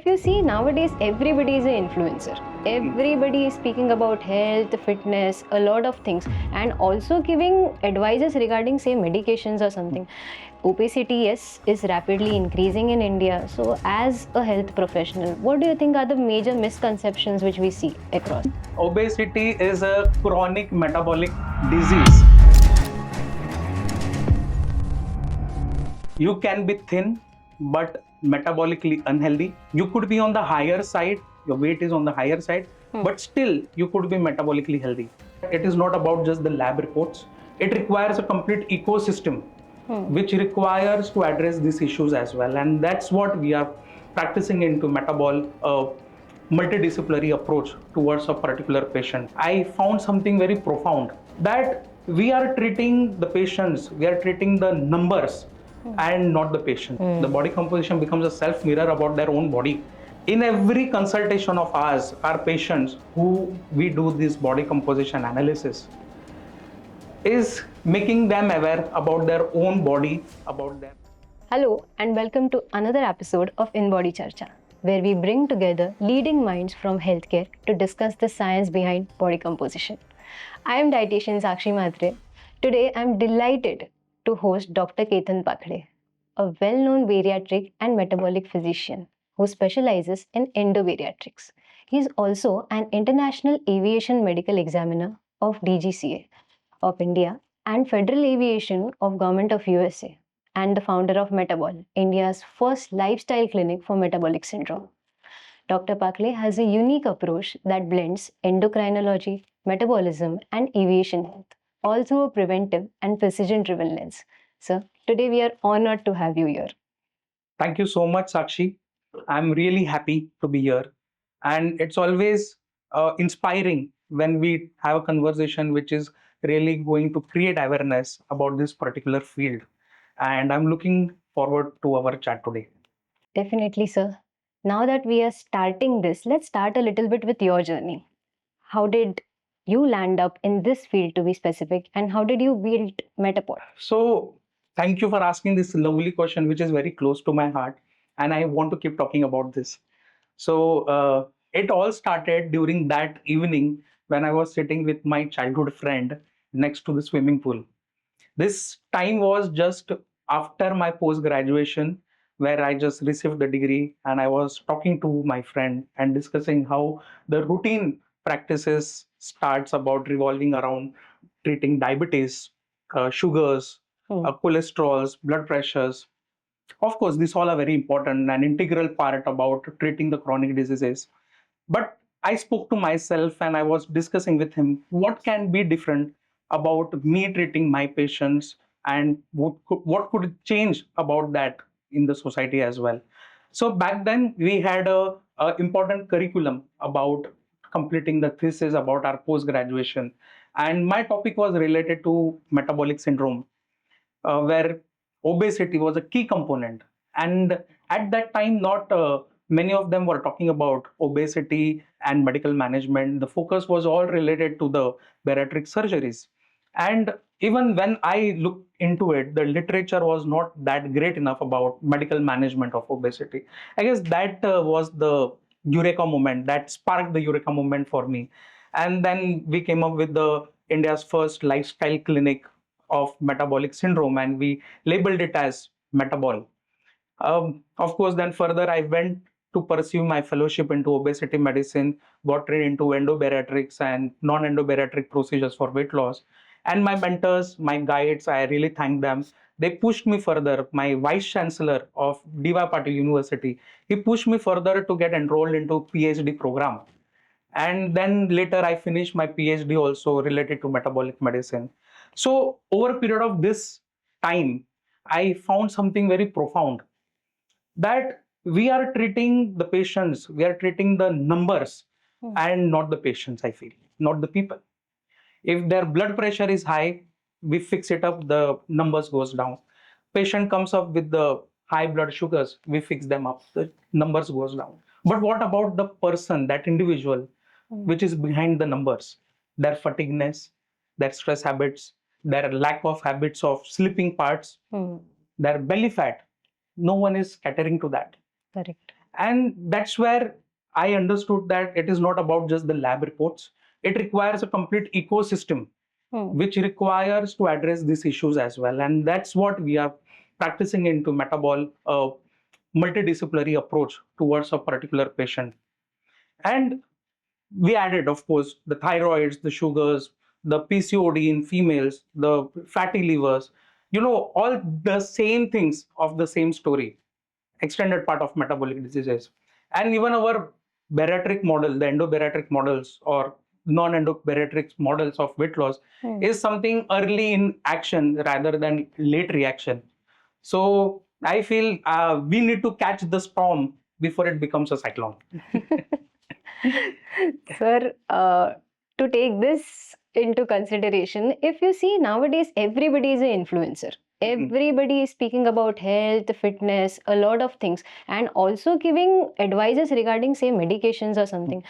If you see nowadays, everybody is an influencer. Everybody is speaking about health, fitness, a lot of things, and also giving advices regarding, say, medications or something. Obesity, yes, is rapidly increasing in India. So, as a health professional, what do you think are the major misconceptions which we see across? Obesity is a chronic metabolic disease. You can be thin but metabolically unhealthy. You could be on the higher side, your weight is on the higher side, but still you could be metabolically healthy. It is not about just the lab reports, it requires a complete ecosystem which requires to address these issues as well. And that's what we are practicing into Metabol, multidisciplinary approach towards a particular patient. I found something very profound that we are treating the patients, we are treating the numbers and not the patient. The body composition becomes a self mirror about their own body. In every consultation of ours, our patients who we do this body composition analysis is making them aware about their own body, about their. Hello, and welcome to another episode of InBody Charcha, where we bring together leading minds from healthcare to discuss the science behind body composition. I am Dietitian Sakshi Mhatre. Today, I am delighted to host Dr. Ketan Pakhale, a well-known bariatric and metabolic physician who specializes in endobariatrics. He is also an international aviation medical examiner of DGCA of India and Federal Aviation of Government of USA, and the founder of Metabol, India's first lifestyle clinic for metabolic syndrome. Dr. Pakhale has a unique approach that blends endocrinology, metabolism, and aviation health, all through a preventive and precision-driven lens. Sir, today we are honored to have you here. Thank you so much, Sakshi. I'm really happy to be here. And it's always inspiring when we have a conversation which is really going to create awareness about this particular field. And I'm looking forward to our chat today. Definitely, sir. Now that we are starting this, let's start a little bit with your journey. How did you land up in this field, to be specific, and how did you build Metapod? So, thank you for asking this lovely question, which is very close to my heart. And I want to keep talking about this. So, it all started during that evening when I was sitting with my childhood friend next to the swimming pool. This time was just after my post graduation, where I just received the degree, and I was talking to my friend and discussing how the routine practices starts about revolving around treating diabetes, sugars, cholesterols, blood pressures. Of course, these all are very important and integral part about treating the chronic diseases. But I spoke to myself and I was discussing with him what can be different about me treating my patients and what could change about that in the society as well. So back then we had a important curriculum about completing the thesis about our post graduation, and my topic was related to metabolic syndrome, where obesity was a key component. And at that time, not many of them were talking about obesity and medical management. The focus was all related to the bariatric surgeries. And even when I looked into it, the literature was not that great enough about medical management of obesity. I guess that was the eureka moment that sparked the eureka moment for me. And then we came up with the India's first lifestyle clinic of metabolic syndrome, and we labeled it as Metabol. Of course, then further I went to pursue my fellowship into obesity medicine, got trained into endobariatrics and non-endobariatric procedures for weight loss. And my mentors, my guides, I really thank them. They pushed me further. My vice chancellor of Diva Patil University, he pushed me further to get enrolled into PhD program. And then later I finished my PhD also related to metabolic medicine. So over a period of this time, I found something very profound, that we are treating the patients, we are treating the numbers and not the patients, I feel, not the people. If their blood pressure is high, we fix it up, the numbers goes down. Patient comes up with the high blood sugars, we fix them up, the numbers goes down. But what about the person, that individual, which is behind the numbers? Their fatigueness, their stress habits, their lack of habits of sleeping parts, their belly fat. No one is catering to that. Correct. And that's where I understood that it is not about just the lab reports. It requires a complete ecosystem which requires to address these issues as well. And that's what we are practicing into Metabol, a multidisciplinary approach towards a particular patient. And we added, of course, the thyroids, the sugars, the PCOD in females, the fatty livers, all the same things of the same story, extended part of metabolic diseases. And even our bariatric model, the endobariatric models or non-endobariatric models of weight loss is something early in action rather than late reaction. So I feel we need to catch the storm before it becomes a cyclone. Sir, to take this into consideration, if you see nowadays, everybody is an influencer. Everybody is speaking about health, fitness, a lot of things, and also giving advices regarding, say, medications or something.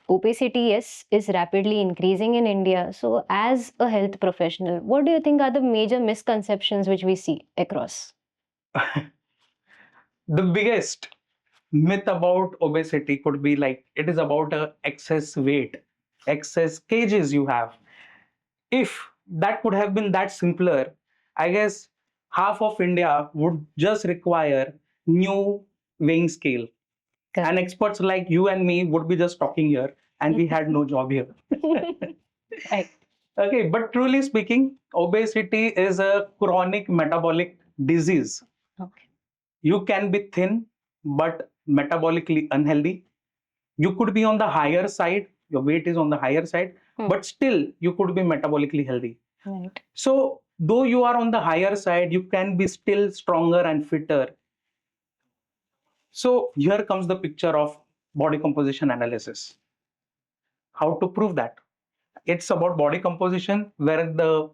Obesity, yes, is rapidly increasing in India. So, as a health professional, what do you think are the major misconceptions which we see across? The biggest myth about obesity could be like it is about excess weight, excess kgs you have. If that could have been that simpler, I guess half of India would just require new weighing scale. And experts like you and me would be just talking here and we had no job here. Right. Okay, but truly speaking, obesity is a chronic metabolic disease. Okay. You can be thin but metabolically unhealthy. You could be on the higher side, your weight is on the higher side, but still you could be metabolically healthy. Right. So, though you are on the higher side, you can be still stronger and fitter. So, here comes the picture of body composition analysis. How to prove that? It's about body composition, where the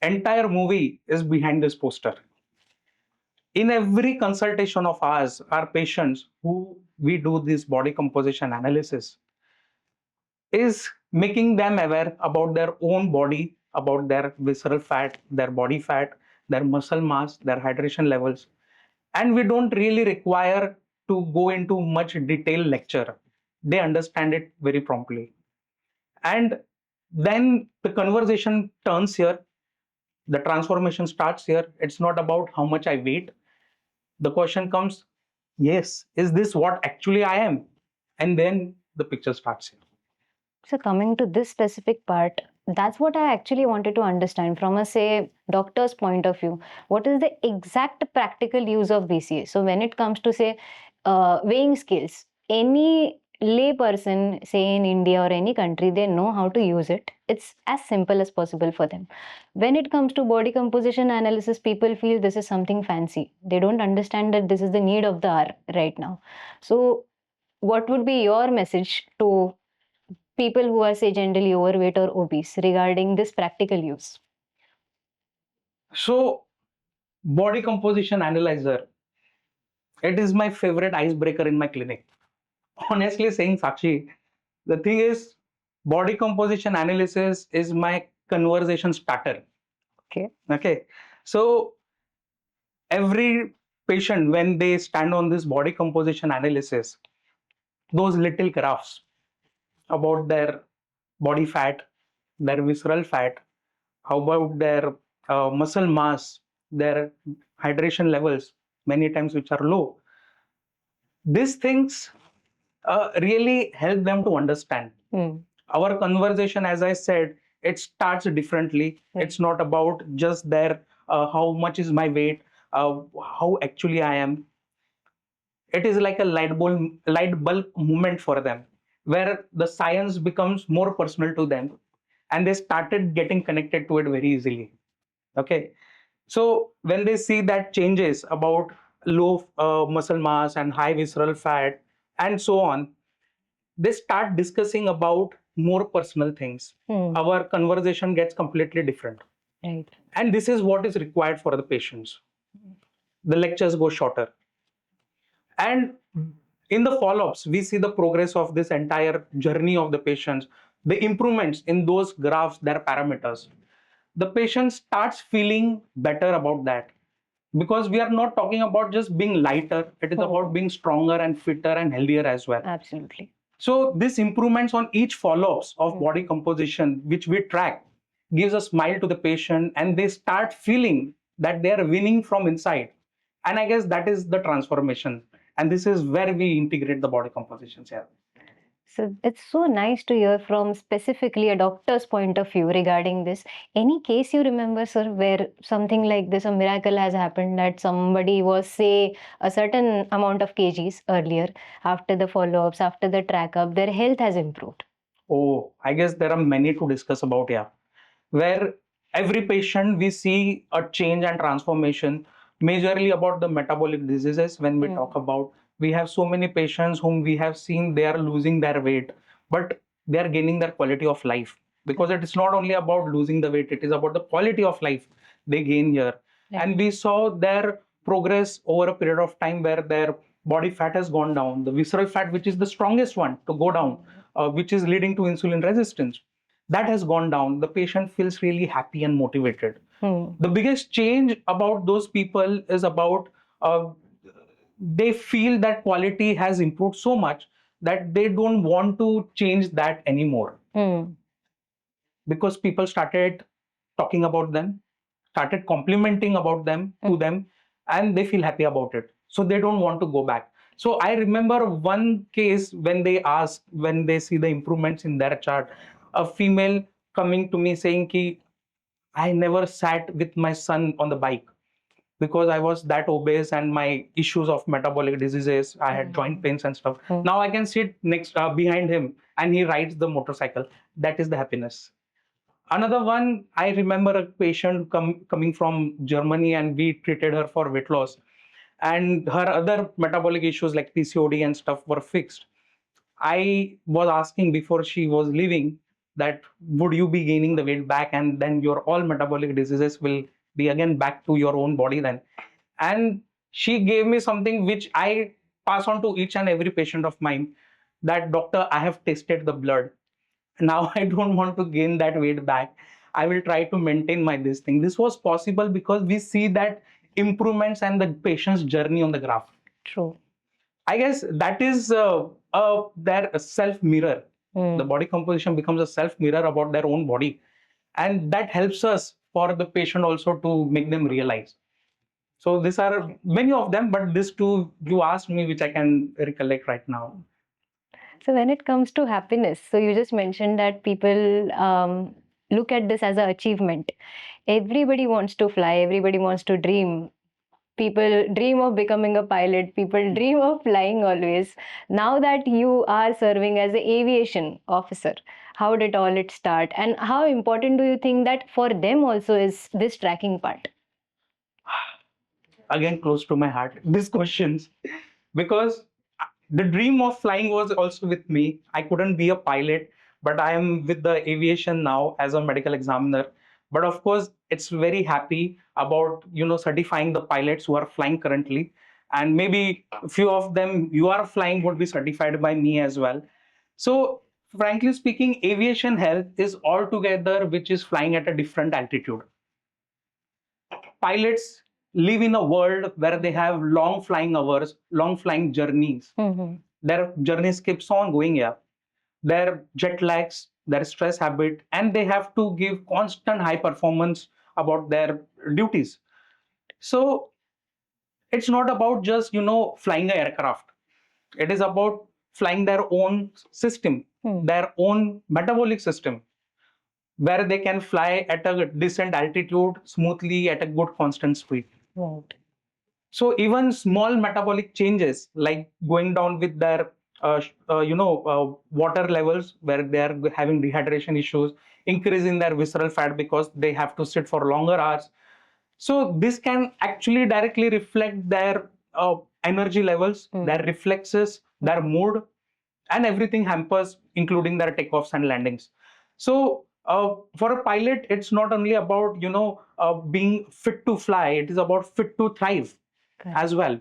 entire movie is behind this poster. In every consultation of ours, our patients who we do this body composition analysis is making them aware about their own body, about their visceral fat, their body fat, their muscle mass, their hydration levels. And we don't really require to go into much detailed lecture. They understand it very promptly. And then the conversation turns here, the transformation starts here. It's not about how much I weight. The question comes, yes, is this what actually I am? And then the picture starts here. So coming to this specific part, that's what I actually wanted to understand from a, say, doctor's point of view. What is the exact practical use of BCA? So when it comes to, say, weighing scales, any lay person, say in India or any country, they know how to use it. It's as simple as possible for them. When it comes to body composition analysis, people feel this is something fancy. They don't understand that this is the need of the hour right now. So what would be your message to people who are, say, generally overweight or obese regarding this practical use? So, body composition analyzer, it is my favorite icebreaker in my clinic. Honestly saying, Sakshi, the thing is, body composition analysis is my conversation starter. Okay. Okay. So, every patient, when they stand on this body composition analysis, those little graphs about their body fat, their visceral fat, how about their muscle mass, their hydration levels, many times which are low. These things really help them to understand. Our conversation, as I said, it starts differently. It's not about just their how much is my weight, how actually I am. It is like a light bulb moment for them, where the science becomes more personal to them, and they started getting connected to it very easily. Okay, so when they see that changes about low muscle mass and high visceral fat and so on, they start discussing about more personal things. Our conversation gets completely different. Right. And this is what is required for the patients. The lectures go shorter. And in the follow-ups, we see the progress of this entire journey of the patients, the improvements in those graphs, their parameters. The patient starts feeling better about that. because we are not talking about just being lighter. It is about being stronger and fitter and healthier as well. Absolutely. So these improvements on each follow-ups of body composition, which we track, gives a smile to the patient, and they start feeling that they are winning from inside. And I guess that is the transformation. And this is where we integrate the body compositions here. So it's so nice to hear from specifically a doctor's point of view regarding this. Any case you remember, sir, where something like this, a miracle has happened, that somebody was, say, a certain amount of kgs earlier, after the follow-ups, after the track-up, their health has improved? Oh, I guess there are many to discuss about, yeah. Where every patient we see a change and transformation, majorly about the metabolic diseases. When we talk about, we have so many patients whom we have seen they are losing their weight, but they are gaining their quality of life, because it is not only about losing the weight, it is about the quality of life they gain here. And we saw their progress over a period of time where their body fat has gone down, the visceral fat, which is the strongest one to go down, which is leading to insulin resistance, that has gone down. The patient feels really happy and motivated. The biggest change about those people is about they feel that quality has improved so much that they don't want to change that anymore, because people started talking about them, started complimenting about them to them, and they feel happy about it. So they don't want to go back. So I remember one case when they ask, when they see the improvements in their chart, a female coming to me saying ki, I never sat with my son on the bike because I was that obese and my issues of metabolic diseases, I had joint pains and stuff. Now I can sit next behind him and he rides the motorcycle. That is the happiness. Another one, I remember a patient coming from Germany, and we treated her for weight loss. And her other metabolic issues like PCOD and stuff were fixed. I was asking before she was leaving that would you be gaining the weight back, and then your all metabolic diseases will be again back to your own body then. And she gave me something which I pass on to each and every patient of mine, that doctor, I have tasted the blood. Now I don't want to gain that weight back. I will try to maintain my this thing. This was possible because we see that improvements and the patient's journey on the graph. True. I guess that is their self mirror. The body composition becomes a self mirror about their own body, and that helps us for the patient also to make them realize. So these are many of them, but these two you asked me, which I can recollect right now. So when it comes to happiness, so you just mentioned that people look at this as an achievement. Everybody wants to fly, everybody wants to dream. People dream of becoming a pilot, people dream of flying always. Now that you are serving as an aviation officer, how did all it start? And how important do you think that for them also is this tracking part? Again, close to my heart, these questions, because the dream of flying was also with me. I couldn't be a pilot, but I am with the aviation now as a medical examiner. But of course, it's very happy about certifying the pilots who are flying currently, and maybe a few of them you are flying would be certified by me as well. So frankly speaking, aviation health is altogether which is flying at a different altitude. Pilots live in a world where they have long flying hours, long flying journeys. Their journeys keeps on going, yeah. Their jet lags, their stress habit, and they have to give constant high performance about their duties. So it's not about just flying an aircraft. It is about flying their own system, their own metabolic system, where they can fly at a decent altitude smoothly at a good constant speed. Right. So even small metabolic changes like going down with their water levels, where they are having dehydration issues, increasing their visceral fat because they have to sit for longer hours. So this can actually directly reflect their energy levels, their reflexes, their mood, and everything hampers, including their takeoffs and landings. So for a pilot, it's not only about being fit to fly; it is about fit to thrive as well.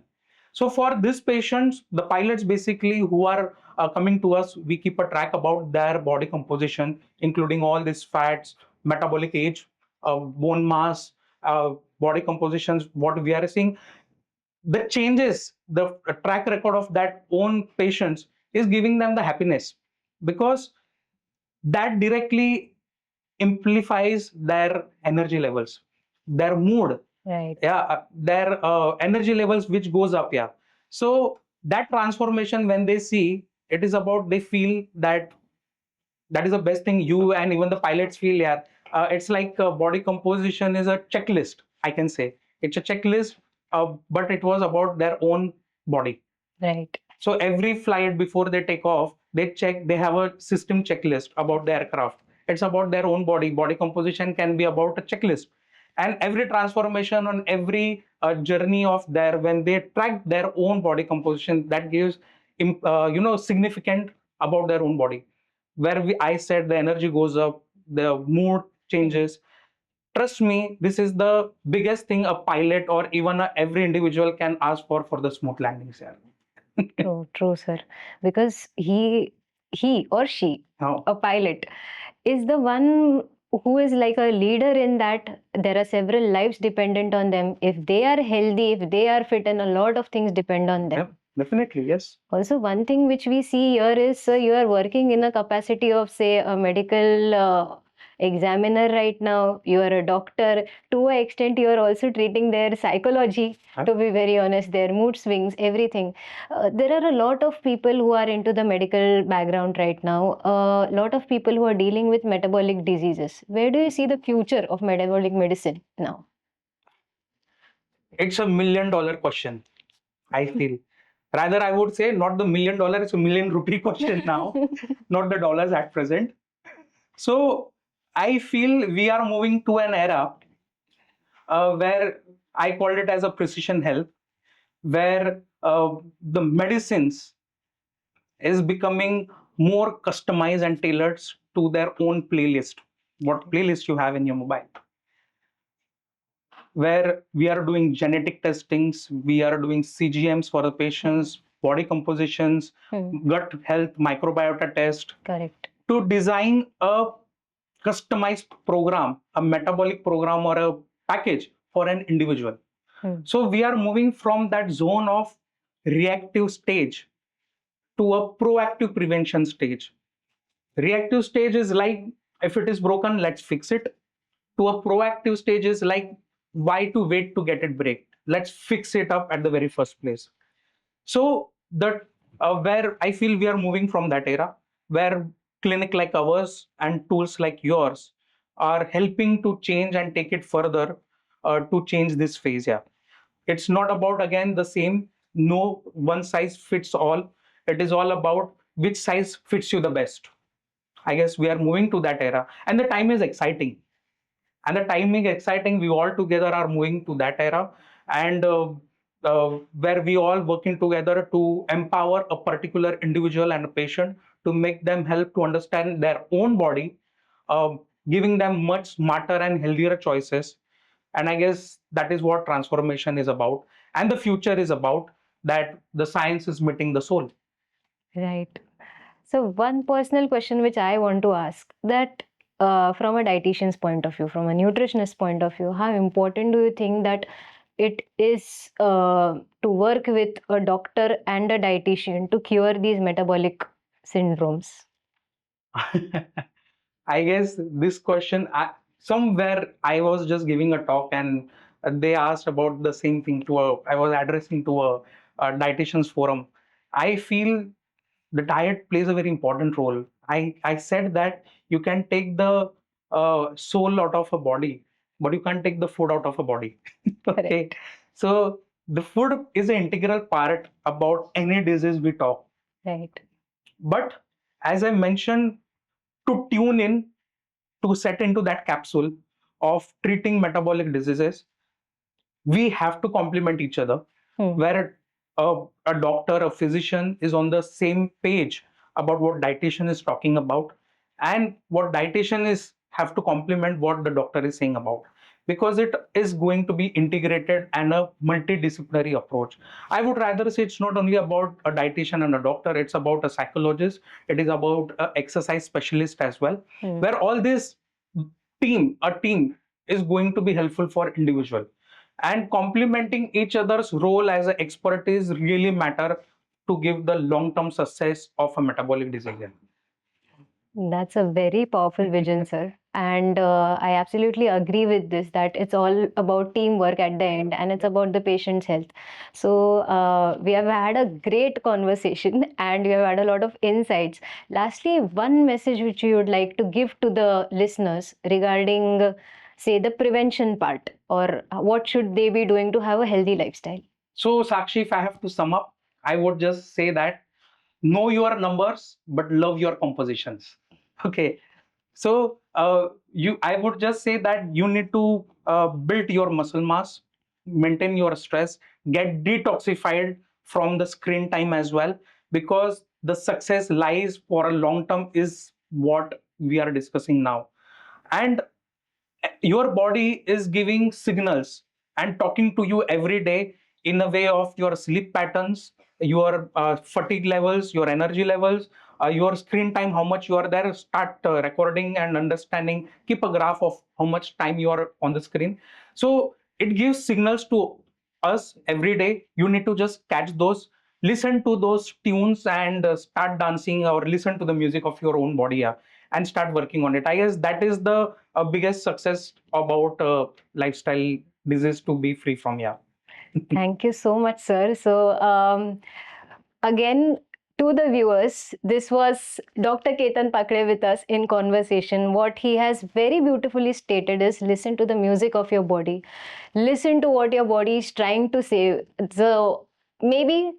So for these patients, the pilots basically who are coming to us, we keep a track about their body composition, including all these fats, metabolic age, bone mass, body compositions, what we are seeing, the changes, the track record of that own patients is giving them the happiness, because that directly amplifies their energy levels, their mood, Right. their energy levels which goes up. So that transformation, when they see, it is about, they feel that that is the best thing. You and even the pilots feel, it's like body composition is a checklist, I can say. It's a checklist, but it was about their own body. Right. So every flight before they take off, they check, they have a system checklist about the aircraft. It's about their own body. Body composition can be about a checklist. And every transformation on every journey of their, when they track their own body composition, that gives, significant about their own body. Where I said the energy goes up, the mood changes. Trust me, this is the biggest thing a pilot or even every individual can ask for the smooth landings here. True, sir. Because he or she, Oh. a pilot, is the one who is like a leader in that there are several lives dependent on them. If they are healthy, if they are fit, and a lot of things depend on them. Yeah, definitely, yes. Also, one thing which we see here is you are working in a capacity of, say, a medical examiner right now. You are a doctor. To an extent, you are also treating their psychology, to be very honest, their mood swings, everything. There are a lot of people who are into the medical background right now. A lot of people who are dealing with metabolic diseases. Where do you see the future of metabolic medicine now? It's $1 million question, I feel. Rather, I would say not the $1 million, it's $1 million rupee question now, not the dollars at present. So I feel we are moving to an era where I called it as a precision health, where the medicines is becoming more customized and tailored to their own playlist, what playlist you have in your mobile. Where we are doing genetic testings, we are doing CGMs for the patients, body compositions, gut health, microbiota test. Correct. To design a customized program, a metabolic program or a package for an individual. So we are moving from that zone of reactive stage to a proactive prevention stage. Reactive stage is like, if it is broken, let's fix it. To a proactive stage is like, why to wait to get it break? Let's fix it up at the very first place. So that where I feel we are moving from that era, where clinic like ours and tools like yours are helping to change and take it further to change this phase. It's not about, again, the same, no one size fits all. It is all about which size fits you the best. I guess we are moving to that era, and the time is exciting. And the timing exciting, we all together are moving to that era, and where we all working together to empower a particular individual and a patient, to make them help to understand their own body, uh, giving them much smarter and healthier choices. And I guess that is what transformation is about, and the future is about, that the science is meeting the soul. Right. So one personal question which I want to ask, that from a dietitian's point of view, from a nutritionist point of view, how important do you think that it is to work with a doctor and a dietitian to cure these metabolic syndromes? I guess this question, somewhere I was just giving a talk, and they asked about the same thing I was addressing to a dietitians forum. I feel the diet plays a very important role. I said that you can take the soul out of a body, but you can't take the food out of a body. Okay. Correct. So the food is an integral part about any disease we talk. Right. But as I mentioned, to tune in, to set into that capsule of treating metabolic diseases, we have to complement each other, where a doctor, a physician is on the same page about what dietitian is talking about, and what dietitian is have to complement what the doctor is saying about, because it is going to be integrated and a multidisciplinary approach. I would rather say it's not only about a dietitian and a doctor, it's about a psychologist, it is about an exercise specialist as well, where all this a team is going to be helpful for individual, and complementing each other's role as an expertise really matter to give the long term success of a metabolic disease. That's a very powerful vision, sir. And I absolutely agree with this that it's all about teamwork at the end and it's about the patient's health. So, we have had a great conversation and we have had a lot of insights. Lastly, one message which you would like to give to the listeners regarding, say, the prevention part, or what should they be doing to have a healthy lifestyle? So, Sakshi, if I have to sum up, I would just say that know your numbers, but love your compositions. Okay. So, I would just say that you need to build your muscle mass, maintain your stress, get detoxified from the screen time as well, because the success lies for a long term is what we are discussing now. And your body is giving signals and talking to you every day in a way of your sleep patterns, your fatigue levels, your energy levels, your screen time, how much you are there. Start recording and understanding, keep a graph of how much time you are on the screen. So it gives signals to us every day. You need to just catch those, listen to those tunes, and start dancing or listen to the music of your own body, yeah, and start working on it. I guess that is the biggest success about lifestyle disease to be free from. Yeah. Thank you so much, sir. So, again, to the viewers, this was Dr. Ketan Pakhale with us in conversation. What he has very beautifully stated is listen to the music of your body, listen to what your body is trying to say. So, maybe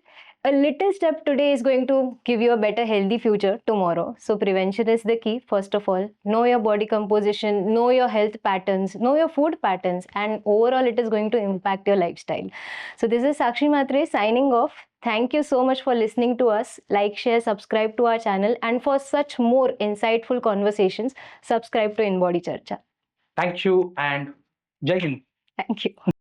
a little step today is going to give you a better healthy future tomorrow. So prevention is the key. First of all, know your body composition, know your health patterns, know your food patterns, and overall it is going to impact your lifestyle. So this is Sakshi Mhatre signing off. Thank you so much for listening to us. Like, share, subscribe to our channel, and for such more insightful conversations, subscribe to InBody Charcha. Thank you and Jai Hind. Thank you.